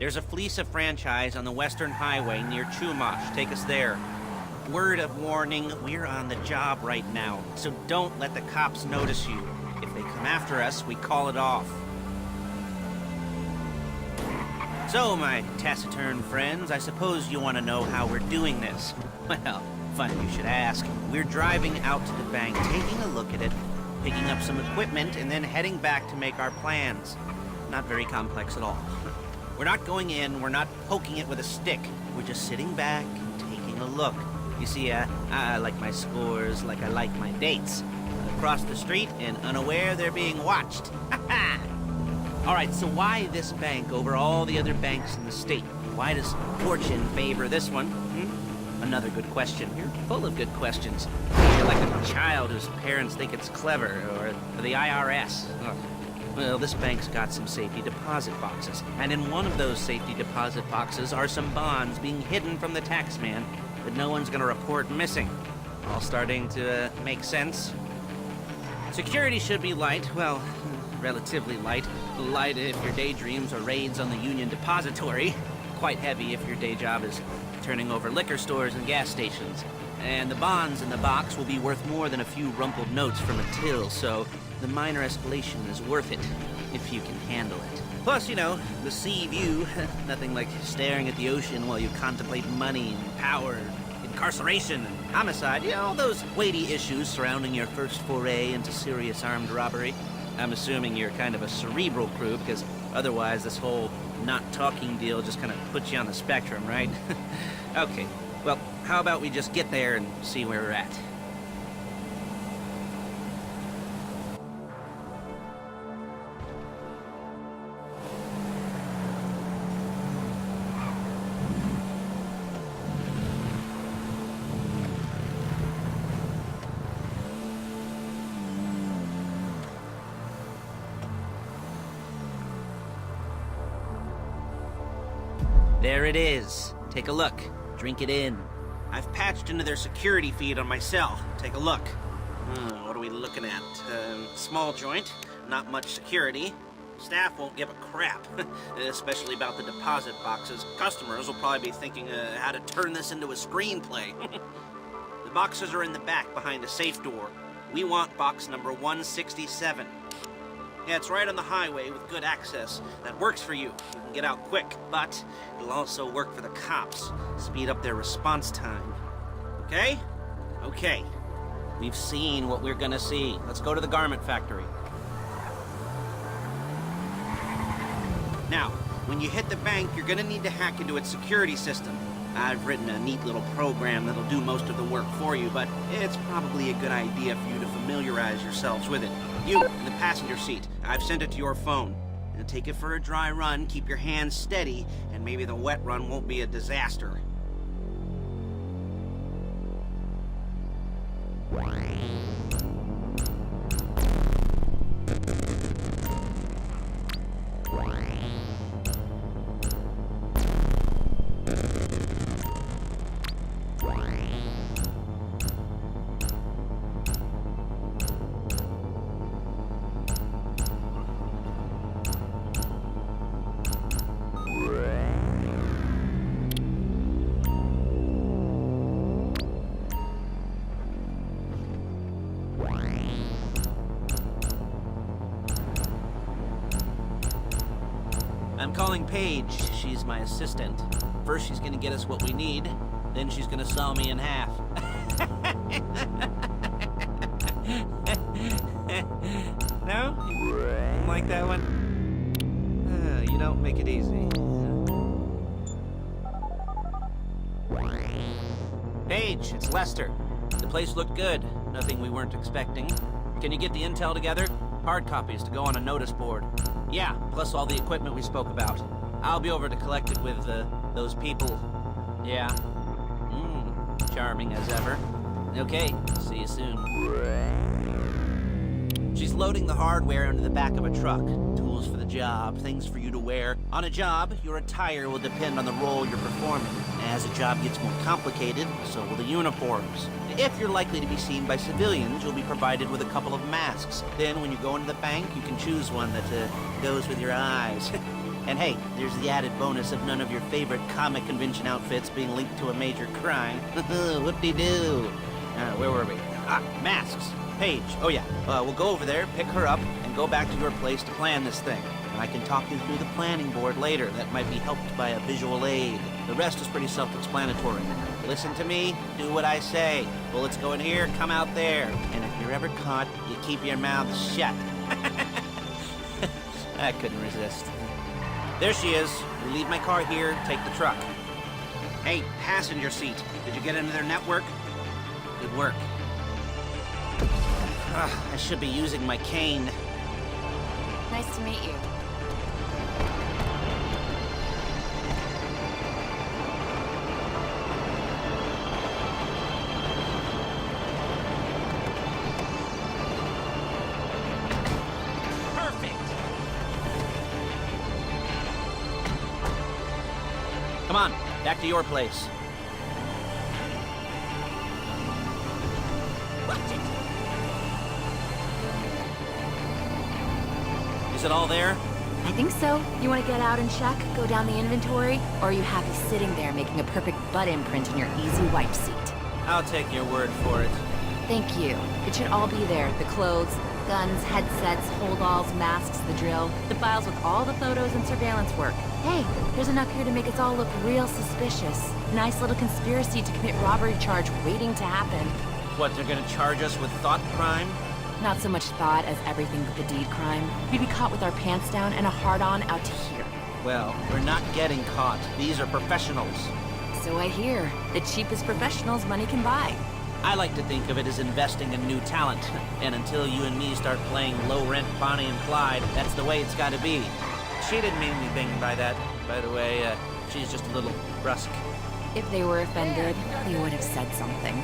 There's a Fleece franchise on the Western Highway near Chumash. Take us there. Word of warning, we're on the job right now, so don't let the cops notice you. If they come after us, we call it off. So, my taciturn friends, I suppose you want to know how we're doing this. Well, funny you should ask. We're driving out to the bank, taking a look at it, picking up some equipment, and then heading back to make our plans. Not very complex at all. We're not going in, we're not poking it with a stick. We're just sitting back and taking a look. You see, I like my scores like I like my dates. Across the street and unaware they're being watched. All right, so why this bank over all the other banks in the state? Why does fortune favor this one? Another good question. You're full of good questions. You're like a child whose parents think it's clever, or the IRS. Ugh. Well, this bank's got some safety deposit boxes, and in one of those safety deposit boxes are some bonds being hidden from the tax man that no one's gonna report missing. All starting to make sense. Security should be light, well, relatively light. Light if your daydreams are raids on the Union Depository. Quite heavy if your day job is turning over liquor stores and gas stations. And the bonds in the box will be worth more than a few rumpled notes from a till, so the minor escalation is worth it, if you can handle it. Plus, you know, the sea view, nothing like staring at the ocean while you contemplate money and power, incarceration and homicide, you know, all those weighty issues surrounding your first foray into serious armed robbery. I'm assuming you're kind of a cerebral crew, because otherwise this whole not talking deal just kind of puts you on the spectrum, right? Okay, well, how about we just get there and see where we're at? There it is. Take a look. Drink it in. I've patched into their security feed on my cell. Take a look. What are we looking at? Small joint, not much security. Staff won't give a crap, especially about the deposit boxes. Customers will probably be thinking how to turn this into a screenplay. The boxes are in the back behind a safe door. We want box number 167. Yeah, it's right on the highway with good access. That works for you. You can get out quick, but it'll also work for the cops. Speed up their response time. Okay? Okay. We've seen what we're gonna see. Let's go to the garment factory. Now, when you hit the bank, you're gonna need to hack into its security system. I've written a neat little program that'll do most of the work for you, but it's probably a good idea for you to familiarize yourselves with it. You, in the passenger seat, I've sent it to your phone. Now take it for a dry run, keep your hands steady, and maybe the wet run won't be a disaster. I'm calling Paige. She's my assistant. First she's gonna get us what we need, then she's gonna saw me in half. No? You didn't like that one? You don't make it easy. Paige, it's Lester. The place looked good. Nothing we weren't expecting. Can you get the intel together? Hard copies to go on a notice board. Yeah, plus all the equipment we spoke about. I'll be over to collect it with, those people. Yeah. Charming as ever. Okay, see you soon. She's loading the hardware into the back of a truck. Tools for the job, things for you to wear. On a job, your attire will depend on the role you're performing. As the job gets more complicated, so will the uniforms. If you're likely to be seen by civilians, you'll be provided with a couple of masks. Then when you go into the bank, you can choose one that goes with your eyes. And hey, there's the added bonus of none of your favorite comic convention outfits being linked to a major crime. Whoop-de-doo. Where were we? Masks. Paige. Oh yeah. We'll go over there, pick her up, and go back to your place to plan this thing. And I can talk you through the planning board later. That might be helped by a visual aid. The rest is pretty self-explanatory. Listen to me, do what I say. Bullets go in here, come out there. And if you're ever caught, you keep your mouth shut. I couldn't resist. There she is. We leave my car here, take the truck. Hey, passenger seat. Did you get into their network? Good work. I should be using my cane. Nice to meet you. Come on, back to your place. Is it all there? I think so. You want to get out and check? Go down the inventory? Or are you happy sitting there making a perfect butt imprint in your easy wipe seat? I'll take your word for it. Thank you. It should all be there. The clothes, guns, headsets, holdalls, masks, the drill. The files with all the photos and surveillance work. Hey, there's enough here to make us all look real suspicious. Nice little conspiracy to commit robbery charge waiting to happen. What, they're gonna charge us with thought crime? Not so much thought as everything but the deed crime. We'd be caught with our pants down and a hard-on out to here. Well, we're not getting caught. These are professionals. So I hear. The cheapest professionals money can buy. I like to think of it as investing in new talent. And until you and me start playing low-rent Bonnie and Clyde, that's the way it's gotta be. She didn't mean anything by that, by the way. She's just a little brusque. If they were offended, they would have said something.